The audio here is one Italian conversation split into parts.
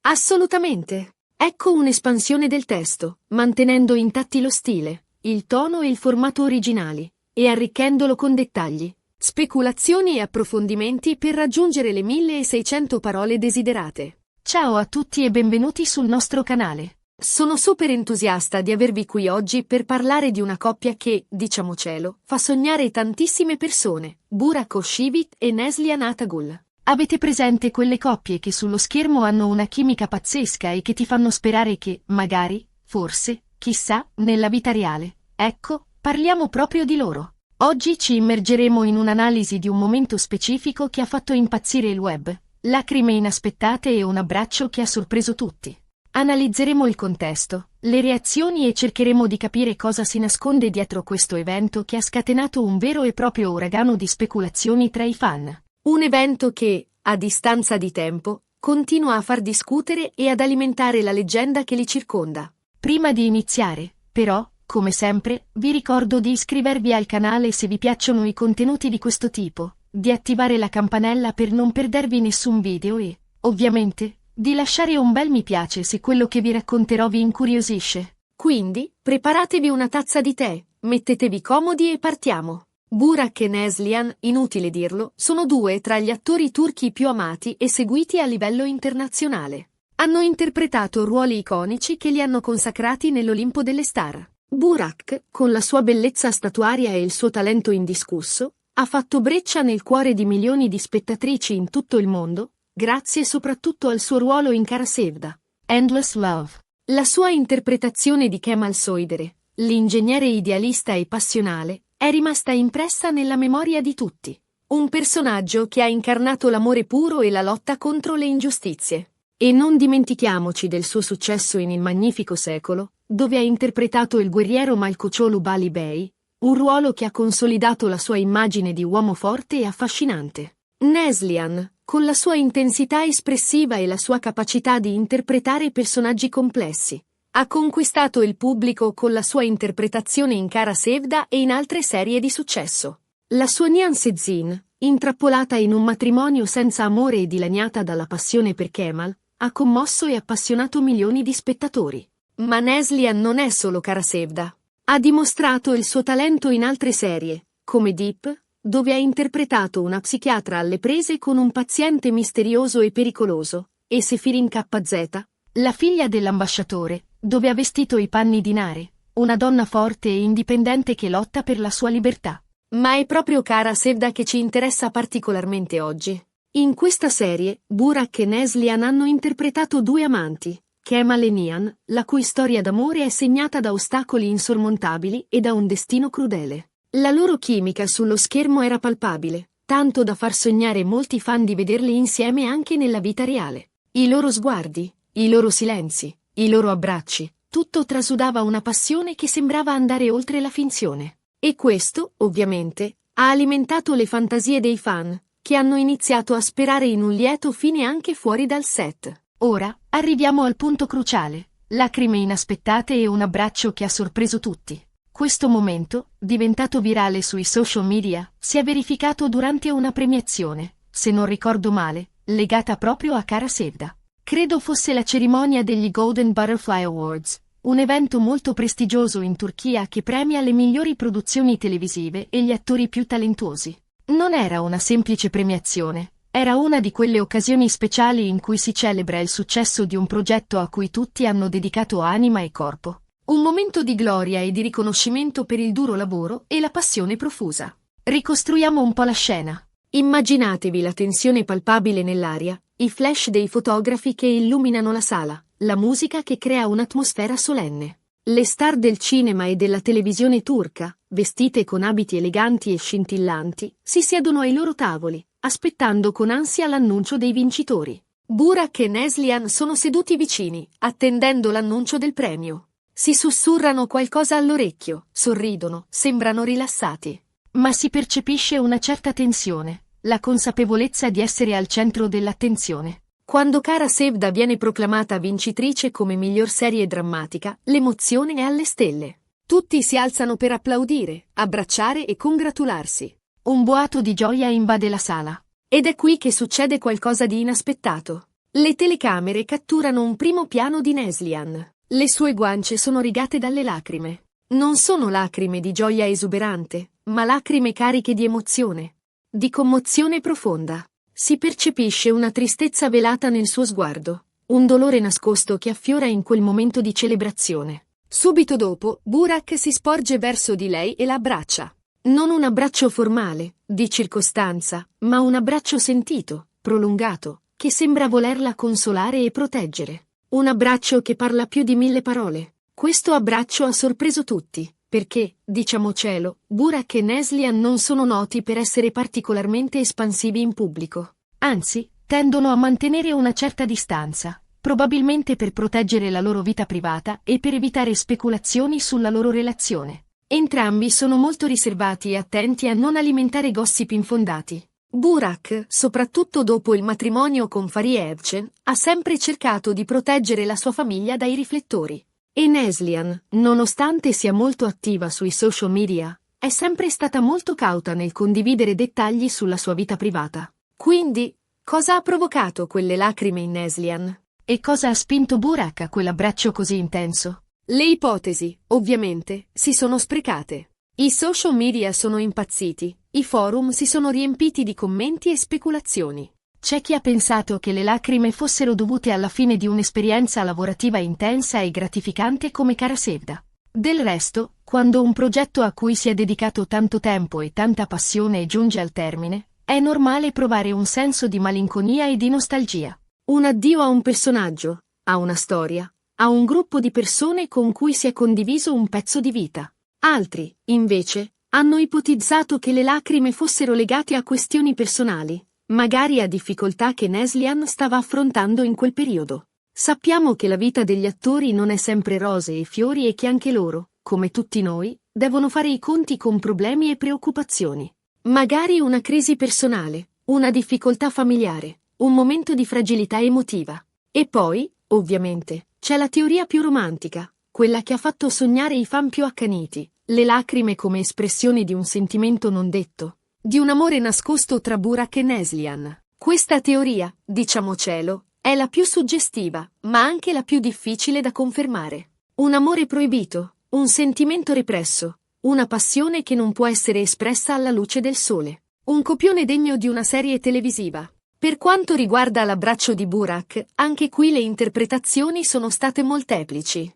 Assolutamente. Ecco un'espansione del testo, mantenendo intatti lo stile, il tono e il formato originali, e arricchendolo con dettagli, speculazioni e approfondimenti per raggiungere le 1600 parole desiderate. Ciao a tutti e benvenuti sul nostro canale. Sono super entusiasta di avervi qui oggi per parlare di una coppia che, diciamocelo, fa sognare tantissime persone, Burak Özçivit e Neslihan Atagul. Avete presente quelle coppie che sullo schermo hanno una chimica pazzesca e che ti fanno sperare che, magari, forse, chissà, nella vita reale? Ecco, parliamo proprio di loro. Oggi ci immergeremo in un'analisi di un momento specifico che ha fatto impazzire il web, lacrime inaspettate e un abbraccio che ha sorpreso tutti. Analizzeremo il contesto, le reazioni e cercheremo di capire cosa si nasconde dietro questo evento che ha scatenato un vero e proprio uragano di speculazioni tra i fan. Un evento che, a distanza di tempo, continua a far discutere e ad alimentare la leggenda che li circonda. Prima di iniziare, però, come sempre, vi ricordo di iscrivervi al canale se vi piacciono i contenuti di questo tipo, di attivare la campanella per non perdervi nessun video e, ovviamente, di lasciare un bel mi piace se quello che vi racconterò vi incuriosisce. Quindi, preparatevi una tazza di tè, mettetevi comodi e partiamo. Burak e Neslihan, inutile dirlo, sono due tra gli attori turchi più amati e seguiti a livello internazionale. Hanno interpretato ruoli iconici che li hanno consacrati nell'Olimpo delle star. Burak, con la sua bellezza statuaria e il suo talento indiscusso, ha fatto breccia nel cuore di milioni di spettatrici in tutto il mondo, grazie soprattutto al suo ruolo in Kara Sevda, Endless Love. La sua interpretazione di Kemal Soydere, l'ingegnere idealista e passionale, è rimasta impressa nella memoria di tutti. Un personaggio che ha incarnato l'amore puro e la lotta contro le ingiustizie. E non dimentichiamoci del suo successo in Il Magnifico Secolo, dove ha interpretato il guerriero Malkoçoğlu Bali Bey, un ruolo che ha consolidato la sua immagine di uomo forte e affascinante. Neslihan, con la sua intensità espressiva e la sua capacità di interpretare personaggi complessi, ha conquistato il pubblico con la sua interpretazione in Kara Sevda e in altre serie di successo. La sua Nihan Sezin, intrappolata in un matrimonio senza amore e dilaniata dalla passione per Kemal, ha commosso e appassionato milioni di spettatori. Ma Neslihan non è solo Kara Sevda. Ha dimostrato il suo talento in altre serie, come Deep, dove ha interpretato una psichiatra alle prese con un paziente misterioso e pericoloso, e Sefirin KZ, la figlia dell'ambasciatore, dove ha vestito i panni di Nare, una donna forte e indipendente che lotta per la sua libertà. Ma è proprio Kara Sevda che ci interessa particolarmente oggi. In questa serie, Burak e Neslihan hanno interpretato due amanti, Kemal e Nihan, la cui storia d'amore è segnata da ostacoli insormontabili e da un destino crudele. La loro chimica sullo schermo era palpabile, tanto da far sognare molti fan di vederli insieme anche nella vita reale. I loro sguardi, i loro silenzi, i loro abbracci, tutto trasudava una passione che sembrava andare oltre la finzione. E questo, ovviamente, ha alimentato le fantasie dei fan, che hanno iniziato a sperare in un lieto fine anche fuori dal set. Ora, arriviamo al punto cruciale, lacrime inaspettate e un abbraccio che ha sorpreso tutti. Questo momento, diventato virale sui social media, si è verificato durante una premiazione, se non ricordo male, legata proprio a Kara Sevda. Credo fosse la cerimonia degli Golden Butterfly Awards, un evento molto prestigioso in Turchia che premia le migliori produzioni televisive e gli attori più talentuosi. Non era una semplice premiazione, era una di quelle occasioni speciali in cui si celebra il successo di un progetto a cui tutti hanno dedicato anima e corpo. Un momento di gloria e di riconoscimento per il duro lavoro e la passione profusa. Ricostruiamo un po' la scena. Immaginatevi la tensione palpabile nell'aria, i flash dei fotografi che illuminano la sala, la musica che crea un'atmosfera solenne. Le star del cinema e della televisione turca, vestite con abiti eleganti e scintillanti, si siedono ai loro tavoli, aspettando con ansia l'annuncio dei vincitori. Burak e Neslihan sono seduti vicini, attendendo l'annuncio del premio. Si sussurrano qualcosa all'orecchio, sorridono, sembrano rilassati. Ma si percepisce una certa tensione, la consapevolezza di essere al centro dell'attenzione. Quando Kara Sevda viene proclamata vincitrice come miglior serie drammatica, l'emozione è alle stelle. Tutti si alzano per applaudire, abbracciare e congratularsi. Un boato di gioia invade la sala. Ed è qui che succede qualcosa di inaspettato. Le telecamere catturano un primo piano di Neslihan. Le sue guance sono rigate dalle lacrime. Non sono lacrime di gioia esuberante, ma lacrime cariche di emozione, di commozione profonda. Si percepisce una tristezza velata nel suo sguardo, un dolore nascosto che affiora in quel momento di celebrazione. Subito dopo, Burak si sporge verso di lei e la abbraccia. Non un abbraccio formale, di circostanza, ma un abbraccio sentito, prolungato, che sembra volerla consolare e proteggere. Un abbraccio che parla più di 1000 parole. Questo abbraccio ha sorpreso tutti, perché, diciamocelo, Burak e Neslihan non sono noti per essere particolarmente espansivi in pubblico. Anzi, tendono a mantenere una certa distanza, probabilmente per proteggere la loro vita privata e per evitare speculazioni sulla loro relazione. Entrambi sono molto riservati e attenti a non alimentare gossip infondati. Burak, soprattutto dopo il matrimonio con Fariye Evcen, ha sempre cercato di proteggere la sua famiglia dai riflettori. E Neslihan, nonostante sia molto attiva sui social media, è sempre stata molto cauta nel condividere dettagli sulla sua vita privata. Quindi, cosa ha provocato quelle lacrime in Neslihan? E cosa ha spinto Burak a quell'abbraccio così intenso? Le ipotesi, ovviamente, si sono sprecate. I social media sono impazziti, i forum si sono riempiti di commenti e speculazioni. C'è chi ha pensato che le lacrime fossero dovute alla fine di un'esperienza lavorativa intensa e gratificante come Kara Sevda. Del resto, quando un progetto a cui si è dedicato tanto tempo e tanta passione giunge al termine, è normale provare un senso di malinconia e di nostalgia. Un addio a un personaggio, a una storia, a un gruppo di persone con cui si è condiviso un pezzo di vita. Altri, invece, hanno ipotizzato che le lacrime fossero legate a questioni personali, magari a difficoltà che Neslihan stava affrontando in quel periodo. Sappiamo che la vita degli attori non è sempre rose e fiori e che anche loro, come tutti noi, devono fare i conti con problemi e preoccupazioni. Magari una crisi personale, una difficoltà familiare, un momento di fragilità emotiva. E poi, ovviamente, c'è la teoria più romantica, quella che ha fatto sognare i fan più accaniti, le lacrime come espressione di un sentimento non detto, di un amore nascosto tra Burak e Neslihan. Questa teoria, diciamocelo, è la più suggestiva, ma anche la più difficile da confermare. Un amore proibito, un sentimento represso, una passione che non può essere espressa alla luce del sole. Un copione degno di una serie televisiva. Per quanto riguarda l'abbraccio di Burak, anche qui le interpretazioni sono state molteplici.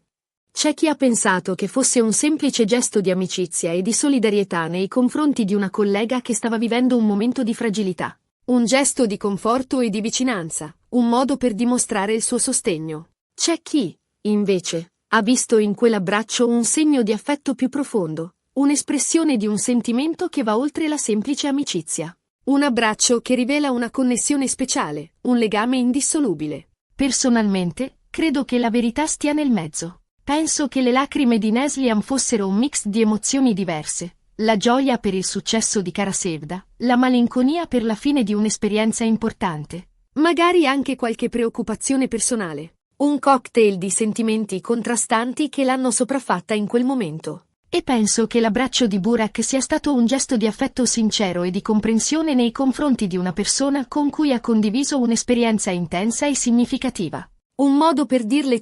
C'è chi ha pensato che fosse un semplice gesto di amicizia e di solidarietà nei confronti di una collega che stava vivendo un momento di fragilità. Un gesto di conforto e di vicinanza, un modo per dimostrare il suo sostegno. C'è chi, invece, ha visto in quell'abbraccio un segno di affetto più profondo, un'espressione di un sentimento che va oltre la semplice amicizia. Un abbraccio che rivela una connessione speciale, un legame indissolubile. Personalmente, credo che la verità stia nel mezzo. Penso che le lacrime di Neslihan fossero un mix di emozioni diverse. La gioia per il successo di Kara Sevda, la malinconia per la fine di un'esperienza importante. Magari anche qualche preoccupazione personale. Un cocktail di sentimenti contrastanti che l'hanno sopraffatta in quel momento. E penso che l'abbraccio di Burak sia stato un gesto di affetto sincero e di comprensione nei confronti di una persona con cui ha condiviso un'esperienza intensa e significativa. Un modo per dirle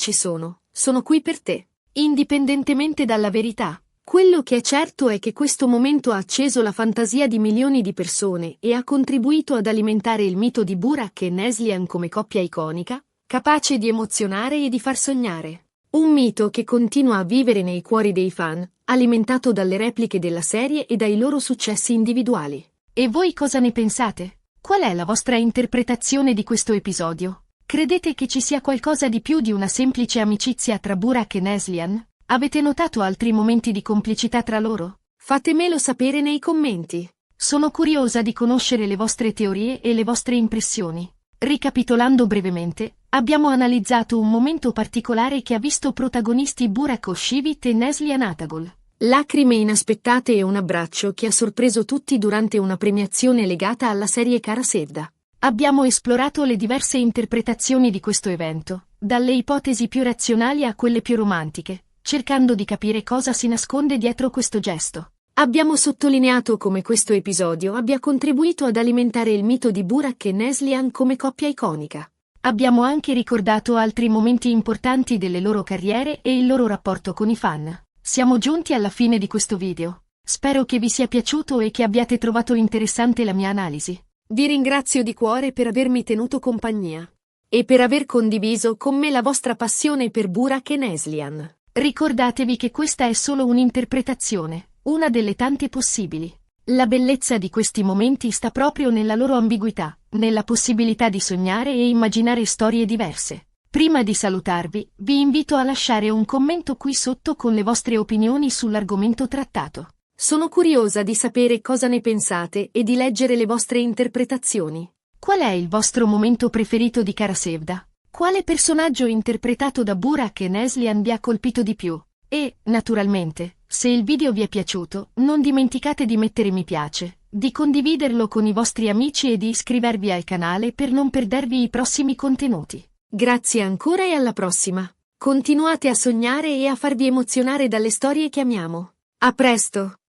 sono qui per te, indipendentemente dalla verità. Quello che è certo è che questo momento ha acceso la fantasia di milioni di persone e ha contribuito ad alimentare il mito di Burak e Neslihan come coppia iconica, capace di emozionare e di far sognare. Un mito che continua a vivere nei cuori dei fan, alimentato dalle repliche della serie e dai loro successi individuali. E voi cosa ne pensate? Qual è la vostra interpretazione di questo episodio? Credete che ci sia qualcosa di più di una semplice amicizia tra Burak e Neslihan? Avete notato altri momenti di complicità tra loro? Fatemelo sapere nei commenti. Sono curiosa di conoscere le vostre teorie e le vostre impressioni. Ricapitolando brevemente, abbiamo analizzato un momento particolare che ha visto protagonisti Burak Oshivit e Neslihan Atagol. Lacrime inaspettate e un abbraccio che ha sorpreso tutti durante una premiazione legata alla serie Kara Sevda. Abbiamo esplorato le diverse interpretazioni di questo evento, dalle ipotesi più razionali a quelle più romantiche, cercando di capire cosa si nasconde dietro questo gesto. Abbiamo sottolineato come questo episodio abbia contribuito ad alimentare il mito di Burak e Neslihan come coppia iconica. Abbiamo anche ricordato altri momenti importanti delle loro carriere e il loro rapporto con i fan. Siamo giunti alla fine di questo video. Spero che vi sia piaciuto e che abbiate trovato interessante la mia analisi. Vi ringrazio di cuore per avermi tenuto compagnia e per aver condiviso con me la vostra passione per Burak e Neslihan. Ricordatevi che questa è solo un'interpretazione, una delle tante possibili. La bellezza di questi momenti sta proprio nella loro ambiguità, nella possibilità di sognare e immaginare storie diverse. Prima di salutarvi, vi invito a lasciare un commento qui sotto con le vostre opinioni sull'argomento trattato. Sono curiosa di sapere cosa ne pensate e di leggere le vostre interpretazioni. Qual è il vostro momento preferito di Karasevda? Quale personaggio interpretato da Burak e Neslihan vi ha colpito di più? E, naturalmente, se il video vi è piaciuto, non dimenticate di mettere mi piace, di condividerlo con i vostri amici e di iscrivervi al canale per non perdervi i prossimi contenuti. Grazie ancora e alla prossima. Continuate a sognare e a farvi emozionare dalle storie che amiamo. A presto!